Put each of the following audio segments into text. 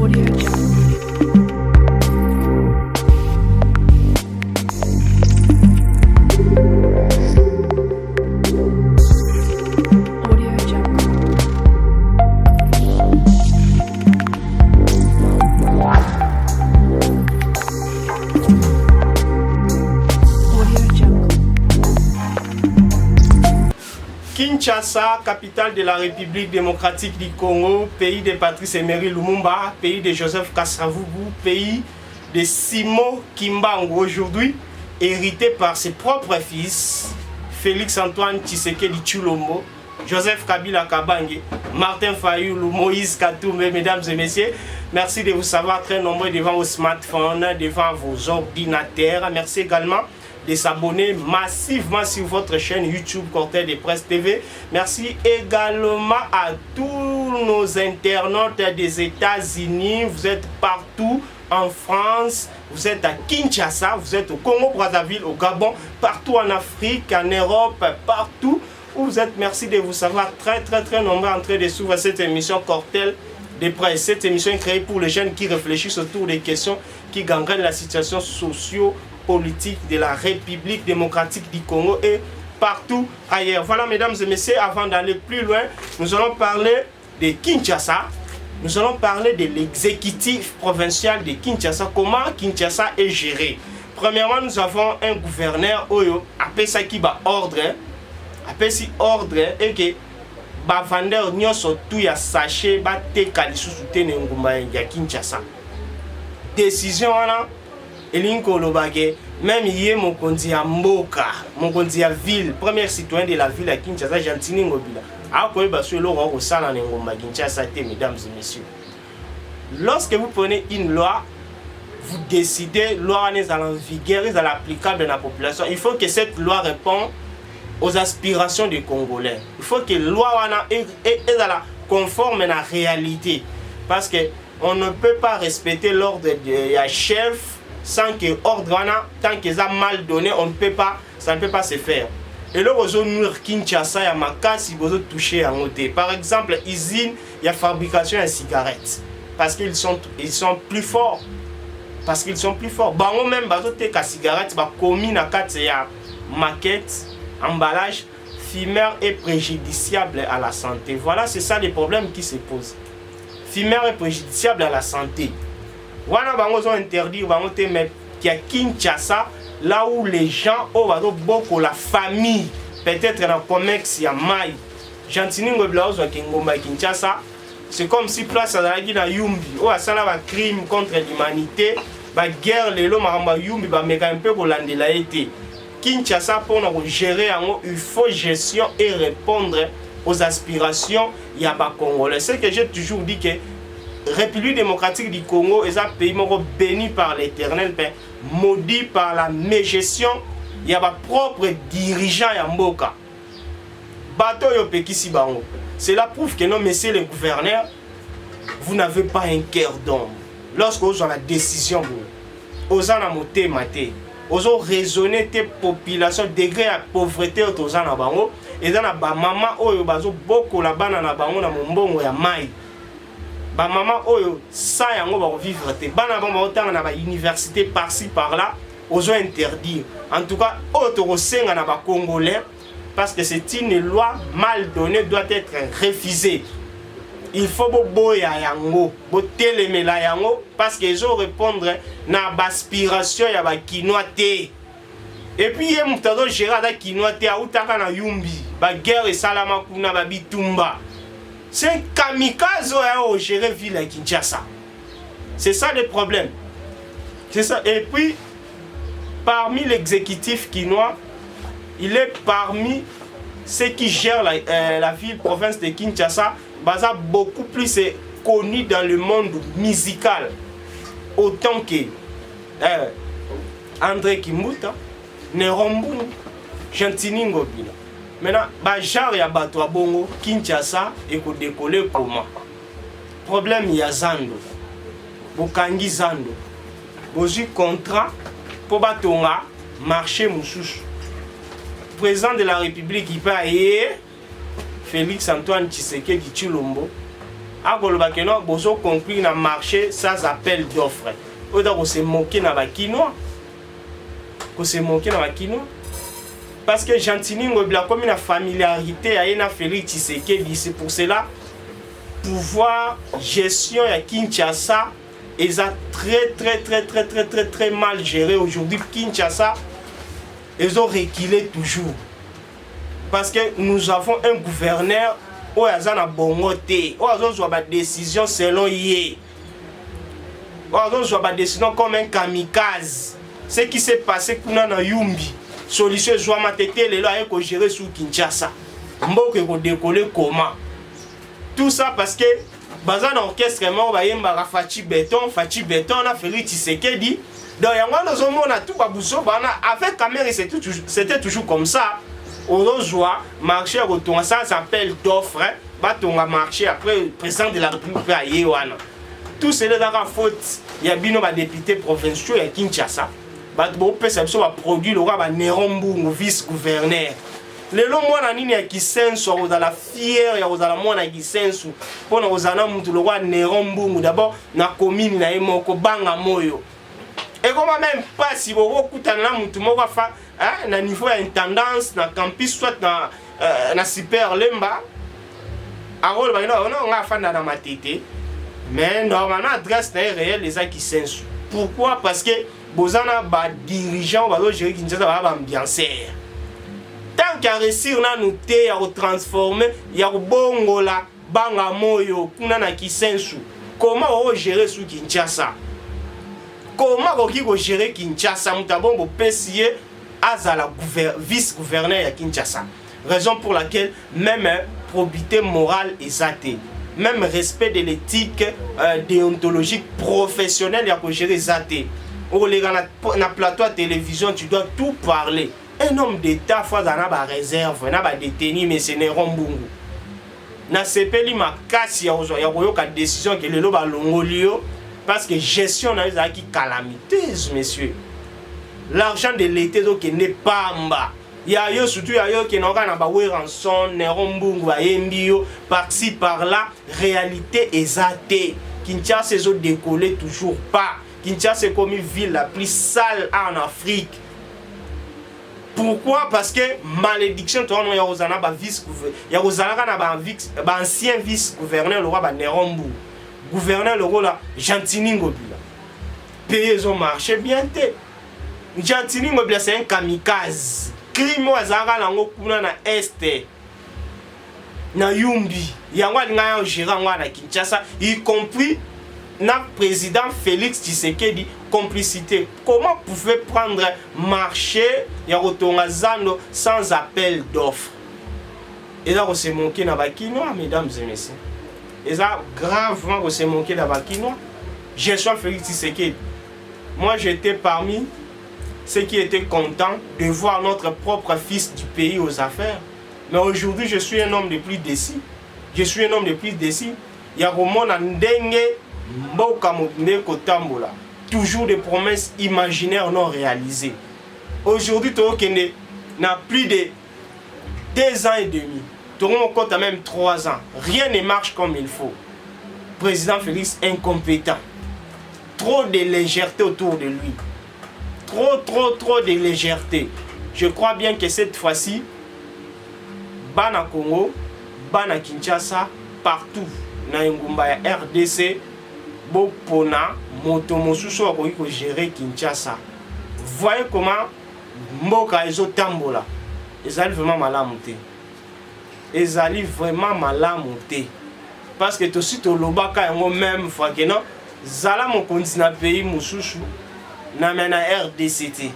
Audio Jungle. Audio Jungle. Audio Jungle. Kinshasa, capitale de la République démocratique du Congo, pays de Patrice Emery Lumumba, pays de Joseph Kasavubu, pays de Simon Kimbangu, aujourd'hui hérité par ses propres fils, Félix Antoine Tshisekedi Tshilombo, Joseph Kabila Kabange, Martin Fayulu, Moïse Katumbe. Mesdames et messieurs, merci de vous savoir très nombreux devant vos smartphones, devant vos ordinateurs. Merci également de s'abonner massivement sur votre chaîne YouTube Cortège de Presse TV. Merci également à tous nos internautes des États-Unis. Vous êtes partout en France, vous êtes à Kinshasa, vous êtes au Congo-Brazzaville, au Gabon, partout en Afrique, en Europe, partout où vous êtes. Merci de vous savoir très nombreux en train de suivre cette émission Cortège de Presse. Cette émission est créée pour les jeunes qui réfléchissent autour des questions qui gangrènent la situation socio-politique de la République démocratique du Congo et partout ailleurs. Voilà, mesdames et messieurs, avant d'aller plus loin, nous allons parler de Kinshasa. Nous allons parler de l'exécutif provincial de Kinshasa. Comment Kinshasa est géré. Premièrement, nous avons un gouverneur Oyo, appelé ça qui va ordre. Appelé si ordre et que ba vendeur nyonso tout ya sachet ba te kalisusu te ngumba ya Kinshasa. Décision wana elinko lobake même yé mokonzi ya mboka, mokonzi ya ville, premier citoyen de la ville à Kinshasa, Gentini Ngobila. Akoye baso loro ko sala ngumba Kinshasa te, mesdames et messieurs. Lorsque vous prenez une loi, vous décidez loi est en vigueur, est applicable dans la population. Il faut que cette loi réponde aux aspirations des Congolais. Il faut que la loi est conforme à la réalité. Parce qu'on ne peut pas respecter l'ordre de la chef sans que l'ordre, tant qu'ils ont mal donné, ça ne peut pas se faire. Et là, vous avez Kinshasa, il y a Makasi, vous avez touché en côté. Par exemple, usine, il y a fabrication de cigarettes. Parce qu'ils sont plus forts. Parce qu'ils sont plus forts. Bango même, vous avez des cigarettes, vous avez commis dans la maquette, emballage, fumeur est préjudiciable à la santé. Voilà, c'est ça les problèmes qui se posent. Fumeur est préjudiciable à la santé. Voilà, ils ont interdit, qu'il y a Kinshasa, là où les gens ont beaucoup la famille, peut-être dans le commerce, il y a maille. Gentini Ngobila Kinshasa, c'est comme si place à la Yumbi, où il y a un crime contre l'humanité, la guerre, les lots, Yumbi, mais un peu pour l'andelaïté. Kinshasa, pour gérer, il faut gestion et répondre aux aspirations il y a pas Congolais. C'est que j'ai toujours dit que République démocratique du Congo est un pays béni par l'Éternel, maudit par la mégestion. Il y a pas propre dirigeant à Mboka. Bateau yo pekisi bango. Cela prouve que non, messieurs les gouverneurs, vous n'avez pas un cœur d'homme. Lorsque vous avez la décision, vous avez moté maté. Vous avez raisonné tes populations, degré à pauvreté aux gens na bango. Et dans la maman oyo bazo beaucoup la bana na bango na mombongo ya mai. Ba maman oyo ça yango ba vivre te. Bana bango otanga na ba université par-ci par-là, ozo interdire. En tout cas, auto senga na ba congolais parce que c'est une loi mal donnée doit être refusée. Il faut boya yango, bo telemela yango parce que ils ont répondre na aspiration ya ba kinois te. Et puis il y a un gérard qui note à Outaka Yumbi, la guerre et Salama Kuna Babitumba. C'est un kamikaze au gérer ville à Kinshasa. C'est ça le problème. C'est ça. Et puis, parmi l'exécutif quinois, il est parmi ceux qui gèrent la ville, province de Kinshasa, Baza beaucoup plus connu dans le monde musical. Autant que André Kimbuta. Nerombu, Gentini Ngobila. Maintenant, genre ya bato bongo Kinshasa et ko décoller comment. Problème ya Zando. Bokangi Zando. Bozu contrat pour batonga marché mususu. Président de la République il paye Félix Antoine Tshisekedi Tshilombo akoloba ke non bozo conclure na marché sans appel d'offre. Oda ko se moquer na ba Kinois. Ko se moquer na ba Kinois. Parce que Gentini Ngobila comme une familiarité à une Félix Tshisekedi, c'est pour cela pouvoir gestion à Kinshasa ils ont très mal géré aujourd'hui. Kinshasa ils ont reculé toujours parce que nous avons un gouverneur où il y a bongoté, où il y a des décisions selon lui, où il y a des décisions comme un kamikaze. Ce qui s'est passé dans Yumbi solution Zouama Tete les lois que gérer sous Kinshasa. Mboke ko décoller comment? Tout ça parce que bazan orchestre mo ba yemba Fachi Béton na Félix Tshisekedi. Donc yango nous on a tout babuso bana avec caméra c'était toujours comme ça. On joie marché retourner ça s'appelle d'offre ba tonga marché après président de la République à Yewana. Tout c'est la faute il y a bino ba député provinciaux à Kinshasa. Bato bo pesa biso ba produit le roi ba Nerombu vice gouverneur. Lelo mwana nini ya kisenso ozala fier ya ozala mwana kisenso pona ozana mutu le roi Nerombu d'abord na commune na emoko banga moyo. Et comment même pas si vous kutana na mutu moko fa na niveau ya intendance na campus soit na super lemba arole ba non nga fanda na matete mais normalement adresse na réel les kisenso. Pourquoi? Parce que bozana ba dirigeant ba gérer Kinshasa ba ambiancer. Tant qu'à réussir na nous té ya transformer ya bongola banga moyo kuna na kisensu. Comment on gérer sous Kinshasa? Comment on gérer Kinshasa mutabombo pesier azala vice gouverneur ya Kinshasa. Raison pour laquelle même probité morale est athée. Même respect de l'éthique déontologique professionnelle ya ko gérer zaté. Ou les gars na plateau de télévision tu dois tout parler. Un homme d'état fois dans la réserve na ba détenu mais c'est Nerombu. Na sepeli makasi ya koyoka décision que lelo ba longolio parce que gestion na za ki calamiteuse messieurs. L'argent de l'été donc n'est pas en bas. Ya yo surtout ya yo qui n'aura na ba rançon Nerombu ba embio par-ci par-là réalité exacte. Kinshasa se décoller toujours pas. Kinshasa est comme une ville la plus sale en Afrique. Pourquoi? Parce que malédiction toi non Yarozana ba vice gouverneur Yarozana na ba ancien vice gouverneur le roi ba Nerombu. Gouverneur le roi là Gentini Ngobila. Pays ont marché bien té. Gentini Ngobila c'est un kamikaze. Crime azara lango kuna na este. Na Yumbi. Yango alinga gérer ngwa na Kinshasa y compris na président Félix Tshisekedi complicité. Comment pouvez prendre marché ya rotonga zando sans appel d'offres? Et là on s'est manqué na bakinois mesdames et messieurs. Et ça gravement on s'est manqué na bakinois. Je suis Félix Tshisekedi. Moi j'étais parmi ceux qui étaient contents de voir notre propre fils du pays aux affaires. Mais aujourd'hui je suis un homme de plus décis. Je suis un homme de plus décis. Il y a romona ndenge mboka mobimeko tambola. Toujours des promesses imaginaires non réalisées. Aujourd'hui, tu n'a plus de 2 ans et demi. Tu as même 3 ans. Rien ne marche comme il faut. Président Félix incompétent. Trop de légèreté autour de lui. Trop de légèreté. Je crois bien que cette fois-ci, Bana Congo, Bana Kinshasa, partout, na Ngumba ya RDC, Bopona, moto mosusu akoki ko gérer Kinshasa. Voyez comment mboka ezo tambola. Ezali vraiment malamu te. Ezali vraiment malamu te. Parce que to si to lobaka yango même fois que non, zala mokonzi na pays mosusu na mena RDC te.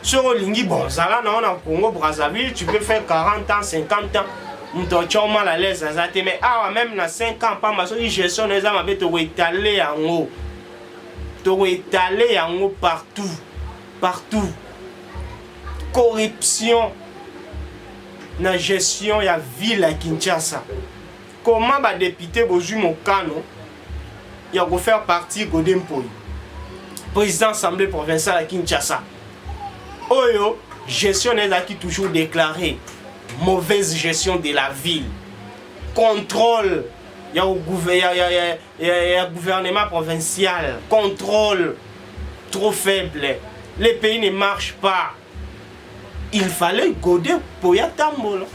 Sur olingi bon, zala na Congo Brazzaville, tu peux faire 40 ans, 50 ans. M'to mal à l'aise mais ah même na 5 ans pas ma gestion les hommes avec to étaler en haut. To étaler en haut partout. Corruption na gestion ya ville à Kinshasa. Comment ba député bozu mokano ya go faire partie Godempoy. Président assemblée provinciale à Kinshasa. Oyo gestion les qui toujours déclaré mauvaise gestion de la ville, contrôle Il y a un gouvernement provincial, contrôle trop faible. Les pays ne marchent pas. Il fallait goder pour y attendre.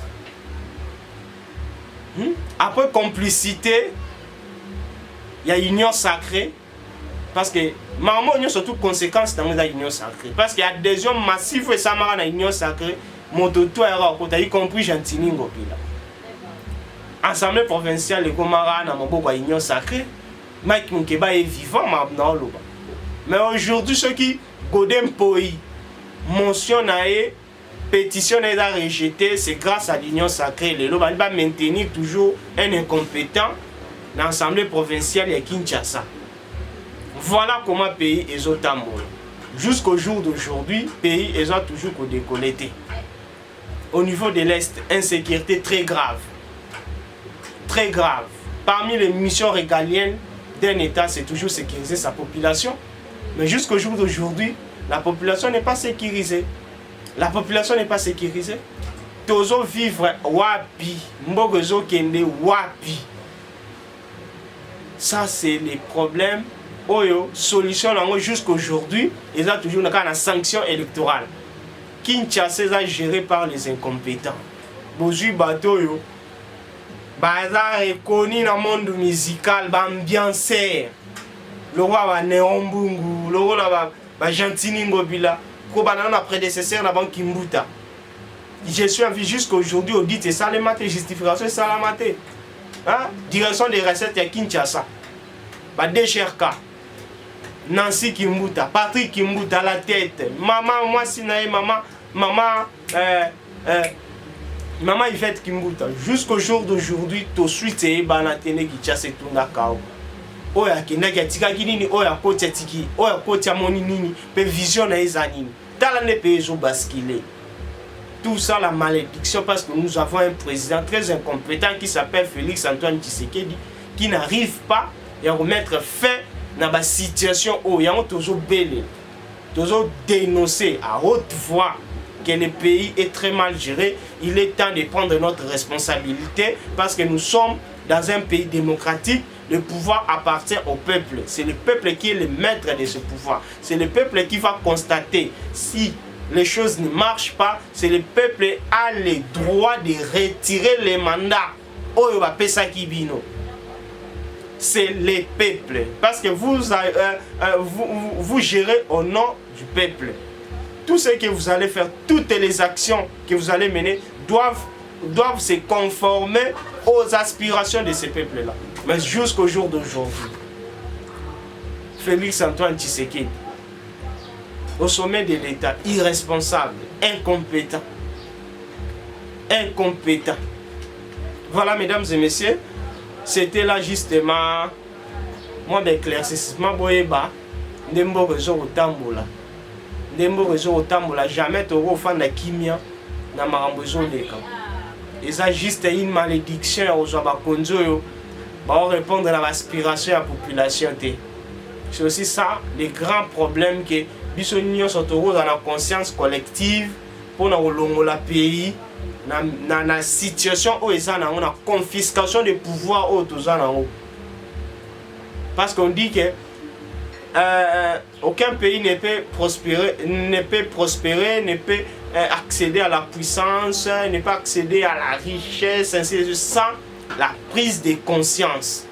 Après complicité, il y a union sacrée. Parce que, maman, il y a surtout conséquences dans l'union sacrée. Parce qu'il y a adhésion massive et ça m'a dans l'union sacrée. Mon toto est y compris Gentini Ngopila. Assemblée provinciale de Gomara dans mon union sacrée. Mike Mukeba est vivant, mais aujourd'hui, ceux qui godem poi, mention nae, pétition est rejetée, c'est grâce à l'union sacrée. Le va maintenir toujours un incompétent dans l'Assemblée provinciale de Kinshasa. Voilà comment le pays est au tambour. Jusqu'au jour d'aujourd'hui, le pays est toujours déconnecté. Au niveau de l'Est, insécurité très grave. Très grave. Parmi les missions régaliennes d'un État, c'est toujours sécuriser sa population. Mais jusqu'au jour d'aujourd'hui, la population n'est pas sécurisée. La population n'est pas sécurisée. Tozo vivre wapi, mbogozo kende wapi. Ça, c'est les problèmes. Oyo, solution jusqu'à aujourd'hui, ils ont toujours une sanction électorale. Kinshasa est géré par les incompétents. Bozu bateau yo, bazar reconnu dans le monde musical, ambianceur. Le roi va Neombungu, le roi va Gentini Ngopila, Kobanana prédécesseur dans Kimbuta. Je suis en vie jusqu'à aujourd'hui, on dit que ça les maté, justification ça la maté. Hein? Direction des recettes à Kinshasa. DGRK. Nancy Kimbuta, Patrick Kimbuta à la tête. Maman, moi Sinaï, maman Yvette Kimbuta. Jusqu'au jour d'aujourd'hui, tout de suite, c'est Banatene qui chasse tout Nakao. Oya kinaki tika kinini oya koti atiki oya koti amoni nini pe vision na ezanini tala ne pe ezo basculer. Tout ça la malédiction parce que nous avons un président très incompétent qui s'appelle Félix Antoine Tshisekedi qui n'arrive pas à remettre fin dans la situation où il y a toujours belé toujours dénoncer à haute voix que le pays est très mal géré. Il est temps de prendre notre responsabilité parce que nous sommes dans un pays démocratique. Le pouvoir appartient au peuple. C'est le peuple qui est le maître de ce pouvoir. C'est le peuple qui va constater si les choses ne marchent pas. C'est le peuple qui a le droit de retirer les mandats. C'est le peuple. Parce que vous gérez au nom du peuple. Tout ce que vous allez faire, toutes les actions que vous allez mener doivent se conformer aux aspirations de ce peuple-là. Mais jusqu'au jour d'aujourd'hui, Félix Antoine Tshisekedi, au sommet de l'État, irresponsable, incompétent. Incompétent. Voilà, mesdames et messieurs, c'était là justement mon éclaircissement. Boyeba, Ndembo Rezo Otambola. Ndembo Rezo Otambola, jamais tu auras fan de Kimia dans ma rambozo de camp. Et ça, juste une malédiction aux Abakonzo. Pour répondre à l'aspiration de la population. C'est aussi ça, les grands problèmes que nous sommes dans la conscience collective pour nous le pays, dans la situation où ils ont la confiscation des pouvoirs. Parce qu'on dit que aucun pays ne peut prospérer, ne peut accéder à la puissance, ne peut accéder à la richesse, ainsi de suite, sans la prise de conscience.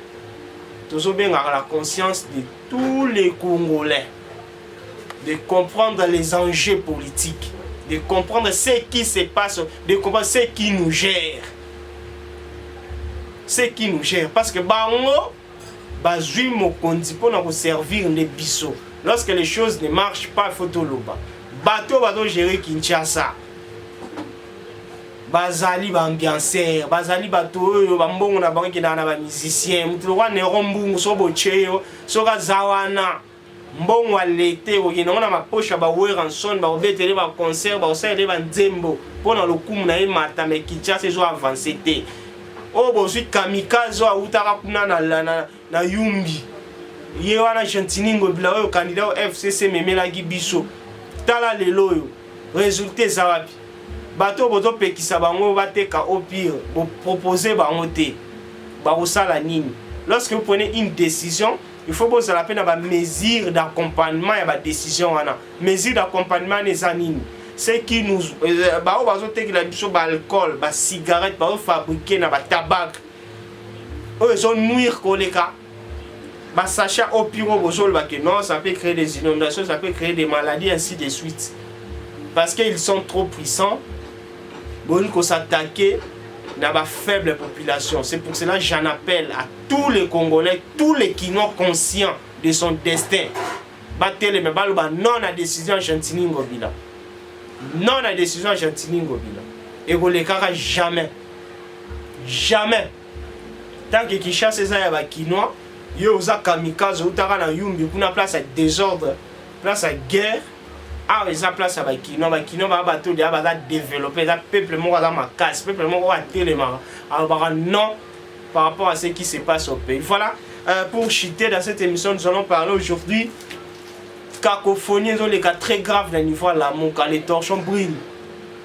Toujours bien la conscience de tous les Congolais, de comprendre les enjeux politiques, de comprendre ce qui se passe, de comprendre ce qui nous gère. Ce qui nous gère. Parce que bango bazui mokondi pour nous servir les bisous. Lorsque les choses ne marchent pas, il faut tout le bas. Bateau va gérer Kinshasa. Bazali ambianceur, bazali bato oyo bambongo na banki na ba musicien, mutu wa ne rombungu so bocheyo, so ka zawana. Mbongo alete okina na maposha ba weranson ba obetele ba concert ba osele ba nzembo pona lokumu na emata me Kinshasa zo avancer te. O bozwi kamikaze wa utaka kuna na Yumbi. Ye wana Gentini Ngopila oyo candidat au FCC memela gibiso. Tala lelo yo. Résultat za wapi? Bateau bozo pekisa bango bateka au pire bo proposer bango te. bakosala nini. Lorsque vous prenez une décision, il faut que vous ayez la mesure d'accompagnement et la décision. Mesure d'accompagnement des anines. C'est qui nous. L'alcool, la cigarette, fabriquer le tabac. Ils ont nuire koleka. Sachet au pire, non, ça peut créer des inondations, ça peut créer des maladies, ainsi de suite. Parce qu'ils sont trop puissants. Bon, il faut s'attaquer à la faible population. C'est pour cela que j'en appelle à tous les Congolais, tous les Kinois conscients de son destin. Non à décision Chantini Ngobila. Non à décision Chantini Ngobila. Et vous les carrez jamais. Jamais. Tant que Kinshasa est à Kinois, il y a kamikaze, il y a Yumbi, il y a place à désordre, place à guerre. Ah, il y a place à Kinois, il y a développer, il y a peuple qui a ma casse, peuple qui a téléma. Alors, non, par rapport à ce qui se passe au pays. Voilà, pour chuter dans cette émission, nous allons parler aujourd'hui cacophonie, les cas très graves d'un niveau à la mouka, les torchons brillent.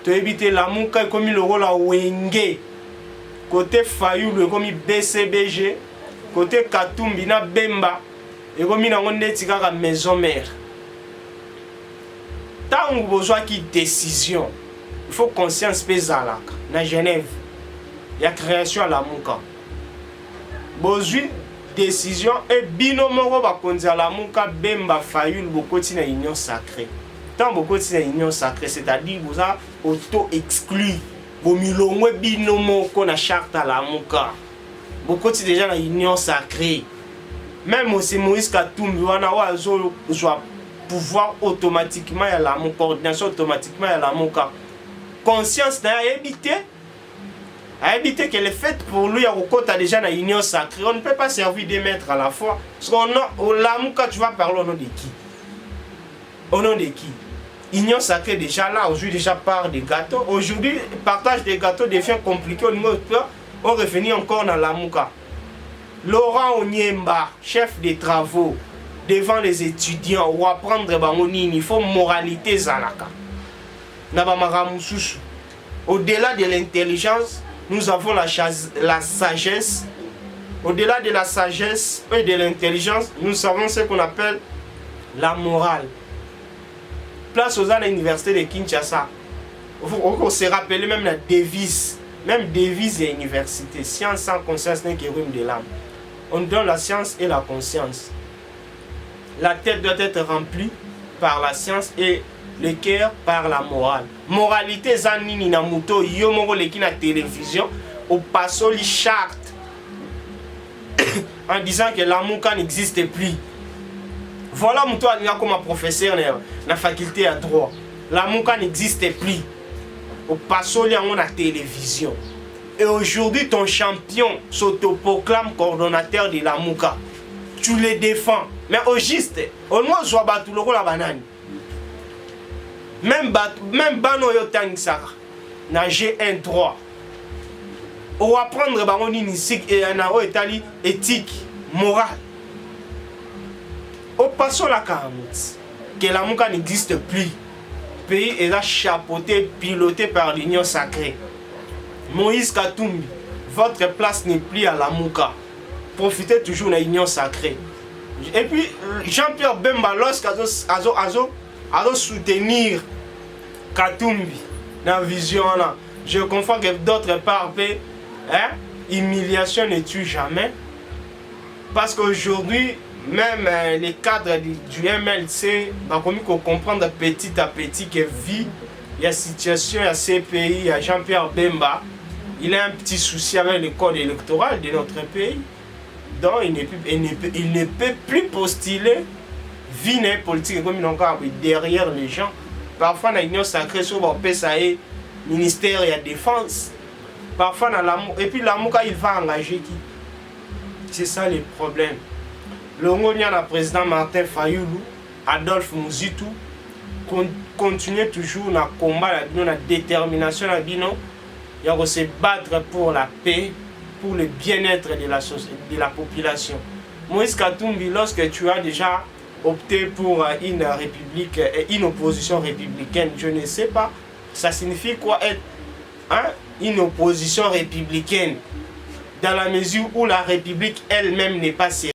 Tu éviter la mouka comme le rôle à Wenge. Côté Fayoulou, comme BCBG. Côté Katumbi, na Bemba. Et comme il y a une maison mère. Tant que vous avez une décision, il faut conscience pesala. Na Genève, il y a création à la mouka. Besoin décision et binomoro va conduire la mouka Bemba Fayoul beaucoup de union sacrée. Tant beaucoup de union sacrée, c'est-à-dire vous avez auto-exclu. Vous milongwe binomo qu'on a charte à la mouka. Beaucoup de déjà dans l'union sacrée. Même aussi Moïse Katumbi, on a pouvoir automatiquement à la mouka, coordination automatiquement à la mouka. Conscience n'a à éviter que le fait pour lui, à déjà dans l'union sacrée, on ne peut pas servir des maîtres à la fois. Parce qu'on a la mouka, tu vas parler au nom de qui? Au nom de qui? Union sacrée déjà là, aujourd'hui déjà part des gâteaux. Aujourd'hui, le partage des gâteaux devient compliqué au niveau de peur. On revient encore dans la mouka. Laurent Onyemba, chef des travaux, devant les étudiants, ou apprendre il faut moralité zalaka. Au-delà de l'intelligence, nous avons la sagesse. Au-delà de la sagesse et de l'intelligence, nous avons ce qu'on appelle la morale. Place aux à l'université de Kinshasa. On se rappelle même la devise. Même devise de l'université. Science sans conscience n'est que rhume de l'âme. On donne la science et la conscience. La tête doit être remplie par la science et le cœur par la morale. Moralité zanini na muto yomoro leki na télévision au passo li charte en disant que l'amour n'existe plus. Voilà muto alinga comme professeur dans la faculté à droit. L'amour n'existe plus. Au passo li na télévision. Et aujourd'hui ton champion s'autoproclame coordonnateur de la mouka. Tu les défends. Mais au juste, au moins je vois tout le rôle la banane. Même bano yotang saka. Na G1 droit. On va prendre banoni nisik et na o etali éthique, morale. Au passo la caramouts. Que la mouka n'existe plus. Le pays est là chapeauté, piloté par l'union sacrée. Moïse Katumbi, votre place n'est plus à la mouka. Profitez toujours de l'union sacrée. Et puis, Jean-Pierre Bemba, lorsqu'il soutenir Katumbi dans la vision, là, je comprends que d'autre part, humiliation ne tue jamais. Parce qu'aujourd'hui, même les cadres du MLC, on comprend petit à petit que vit, il y a situation, il y a CPI, il y a Jean-Pierre Bemba. Il a un petit souci avec le code électoral de notre pays. Donc il ne peut plus postuler vie politique comme il encore derrière les gens. Parfois dans l'union sacrée, sur le ministère et la défense. Parfois dans l'amour. Et puis l'amour, il va engager qui? C'est ça le problème. Le président Martin Fayoulou, Adolphe Mouzitou, continue toujours dans le combat, dans la détermination, il va se battre pour la paix, pour le bien-être de la population. Moïse Katumbi, lorsque tu as déjà opté pour une république, une opposition républicaine, je ne sais pas, ça signifie quoi être une opposition républicaine dans la mesure où la République elle-même n'est pas sérieuse.